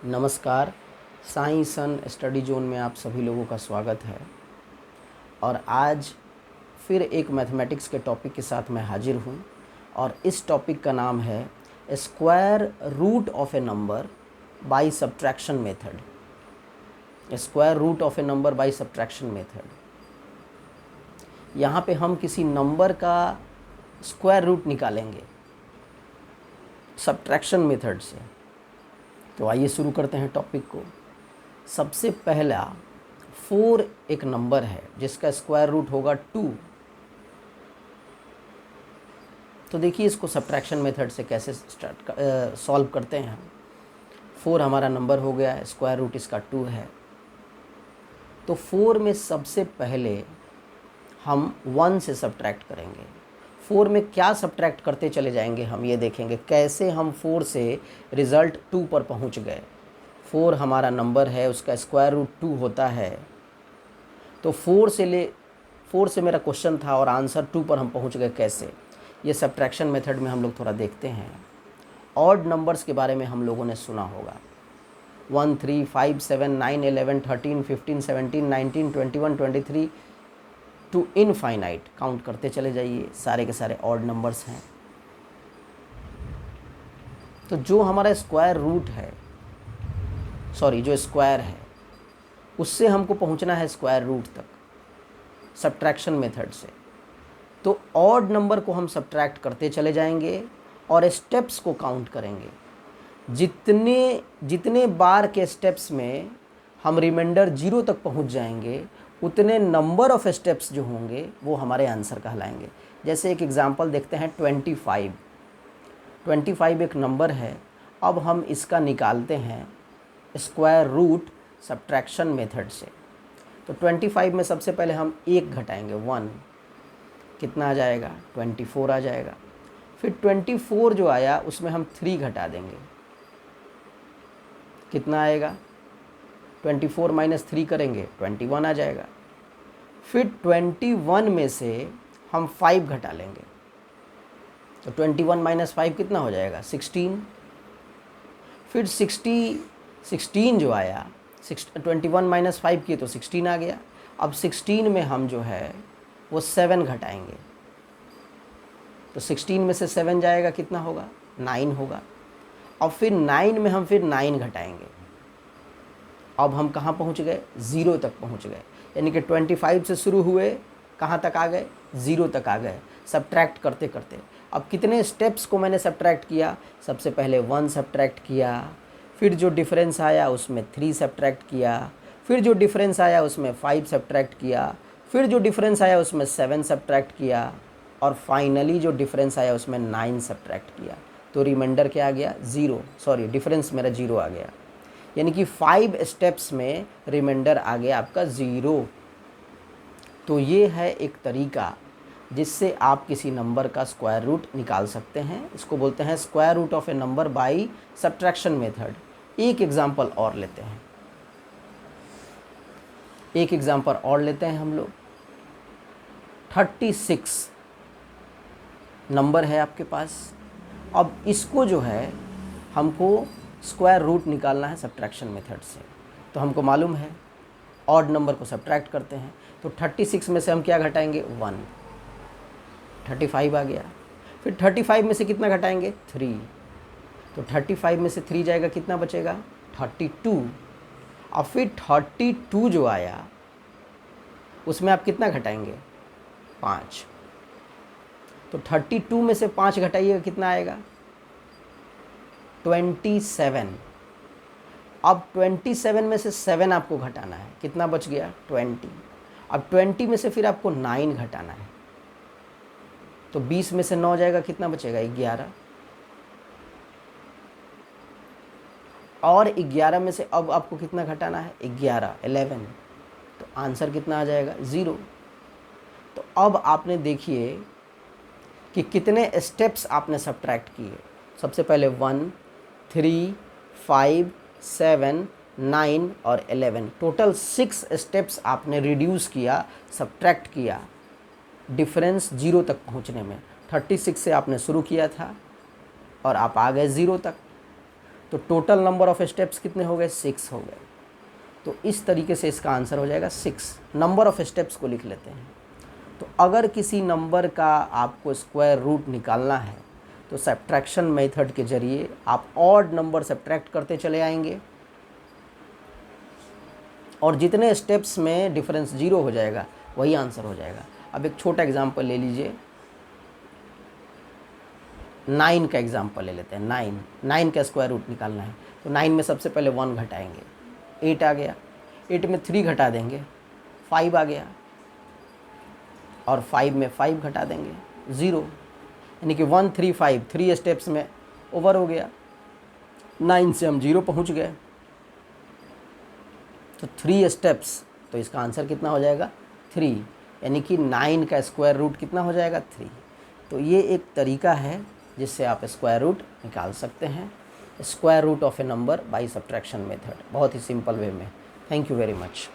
नमस्कार। साई सन study zone में आप सभी लोगों का स्वागत है। और आज फिर एक मैथमेटिक्स के टॉपिक के साथ मैं हाजिर हूँ और इस टॉपिक का नाम है square root of a number by subtraction method. Square root of a number by subtraction method. यहाँ पे हम किसी नंबर का स्क्वायर रूट निकालेंगे सब्ट्रैक्शन मेथड से। तो आइए शुरू करते हैं टॉपिक को। सबसे पहला 4 एक नंबर है जिसका स्क्वायर रूट होगा 2। तो देखिए इसको सब्ट्रैक्शन मेथड से कैसे सॉल्व करते हैं। 4 हमारा नंबर हो गया है, स्क्वायर रूट इसका 2 है। तो 4 में सबसे पहले हम 1 से सब्ट्रैक्ट करेंगे। 4 में क्या सब्ट्रैक्ट करते चले जाएंगे हम ये देखेंगे, कैसे हम 4 से रिज़ल्ट 2 पर पहुंच गए। 4 हमारा नंबर है, उसका स्क्वायर रूट 2 होता है। तो 4 से मेरा क्वेश्चन था और आंसर 2 पर हम पहुंच गए कैसे। ये सब्ट्रैक्शन मेथड में हम लोग थोड़ा देखते हैं। ऑड नंबर्स के बारे में हम लोगों ने सुना होगा। 1 3 5 7 9 11 13 15 17 19 21 23 टू इनफाइनाइट काउंट करते चले जाइए, सारे के सारे ऑड नंबर्स हैं। तो जो हमारा स्क्वायर रूट है, जो स्क्वायर है, उससे हमको पहुंचना है स्क्वायर रूट तक सब्ट्रैक्शन मेथड से। तो ऑड नंबर को हम सब्ट्रैक्ट करते चले जाएंगे और स्टेप्स को काउंट करेंगे। जितने बार के स्टेप्स में हम रिमाइंडर 0 तक पहुंच जाएंगे, उतने नंबर ऑफ स्टेप्स जो होंगे वो हमारे आंसर कहलाएंगे। जैसे एक एग्जांपल देखते हैं 25। 25 एक नंबर है। अब हम इसका निकालते हैं स्क्वायर रूट सब्ट्रैक्शन मेथड से। तो 25 में सबसे पहले हम 1 घटाएंगे, 1। कितना आ जाएगा? 24 आ जाएगा। फिर 24 जो आया उसमें हम 3 घटा देंगे। कितना आएगा? 24 माइनस 3 करेंगे, 21 आ जाएगा। फिर 21 में से हम 5 घटा लेंगे। तो 21 माइनस 5 कितना हो जाएगा? 16। फिर 16 जो आया, 21 माइनस 5 किए तो 16 आ गया। अब 16 में हम जो है वो 7 घटाएंगे। तो 16 में से 7 जाएगा, कितना होगा? 9 होगा। और फिर 9 में हम फिर 9 घटाएंगे। अब हम कहाँ पहुँच गए? 0 तक पहुँच गए। यानी कि 25 से शुरू हुए, कहाँ तक आ गए? 0 तक आ गए सब्ट्रैक्ट करते करते। अब कितने स्टेप्स को मैंने सब्ट्रैक्ट किया? सबसे पहले 1 सब्ट्रैक्ट किया, फिर जो डिफरेंस आया उसमें 3 सब्ट्रैक्ट किया, फिर जो डिफरेंस आया उसमें 5 सब्ट्रैक्ट किया, फिर जो डिफरेंस आया उसमें 7 सब्ट्रैक्ट किया, और फाइनली जो डिफरेंस आया उसमें 9 सब्ट्रैक्ट किया। तो रिमाइंडर क्या आ गया? 0। डिफरेंस मेरा 0 आ गया। यानी कि 5 स्टेप्स में रिमाइंडर आ गया आपका 0। तो ये है एक तरीका जिससे आप किसी नंबर का स्क्वायर रूट निकाल सकते हैं। इसको बोलते हैं square root of a number by subtraction method. एक एग्जांपल और लेते हैं। हम लोग 36 नंबर है आपके पास। अब इसको जो है हमको स्क्वायर रूट निकालना है सब्ट्रैक्शन मेथड से। तो हमको मालूम है ऑड नंबर को सब्ट्रैक्ट करते हैं। तो 36 में से हम क्या घटाएंगे? 1। 35 आ गया। फिर 35 में से कितना घटाएंगे? 3। तो 35 में से 3 जाएगा, कितना बचेगा? 32। और फिर 32 जो आया उसमें आप कितना घटाएंगे? 5। तो 32 में से 5 घटाइएगा, कितना आएगा? 27। अब 27 में से 7 आपको घटाना है, कितना बच गया? 20। अब 20 में से फिर आपको 9 घटाना है। तो 20 में से 9 जाएगा, कितना बचेगा? 11। और 11 में से अब आपको कितना घटाना है? 11। तो आंसर कितना आ जाएगा? 0। तो अब आपने देखिए कि कितने स्टेप्स आपने सब्ट्रैक्ट किए। सबसे पहले 1 3 5 7 9 और 11, टोटल 6 स्टेप्स आपने रिड्यूस किया, सब्ट्रैक्ट किया डिफरेंस 0 तक पहुंचने में। 36 से आपने शुरू किया था और आप आ गए 0 तक। तो टोटल नंबर ऑफ स्टेप्स कितने हो गए, 6 हो गए। तो इस तरीके से इसका आंसर हो जाएगा 6। नंबर ऑफ स्टेप्स को लिख लेते हैं। तो अगर किसी नंबर का आपको स्क्वायर रूट निकालना है तो सब्ट्रैक्शन मेथड के जरिए आप ऑड नंबर सब्ट्रैक्ट करते चले आएंगे और जितने स्टेप्स में डिफरेंस 0 हो जाएगा वही आंसर हो जाएगा। अब एक छोटा एग्जांपल ले लीजिए, 9 का एग्जांपल ले लेते हैं। 9 का स्क्वायर रूट निकालना है तो 9 में सबसे पहले 1 घटाएंगे, 8 आ गया। 8 में 3 घटा देंगे, 5 आ गया। और 5 में 5 घटा देंगे, 0। यानी कि 1 3 5 3 स्टेप्स में ओवर हो गया। 9 से हम 0 पहुंच गए। तो 3 स्टेप्स, तो इसका आंसर कितना हो जाएगा, 3। यानी कि 9 का स्क्वायर रूट कितना हो जाएगा, 3। तो ये एक तरीका है जिससे आप स्क्वायर रूट निकाल सकते हैं, square root of a number by subtraction method, बहुत ही सिंपल वे में। Thank you very much.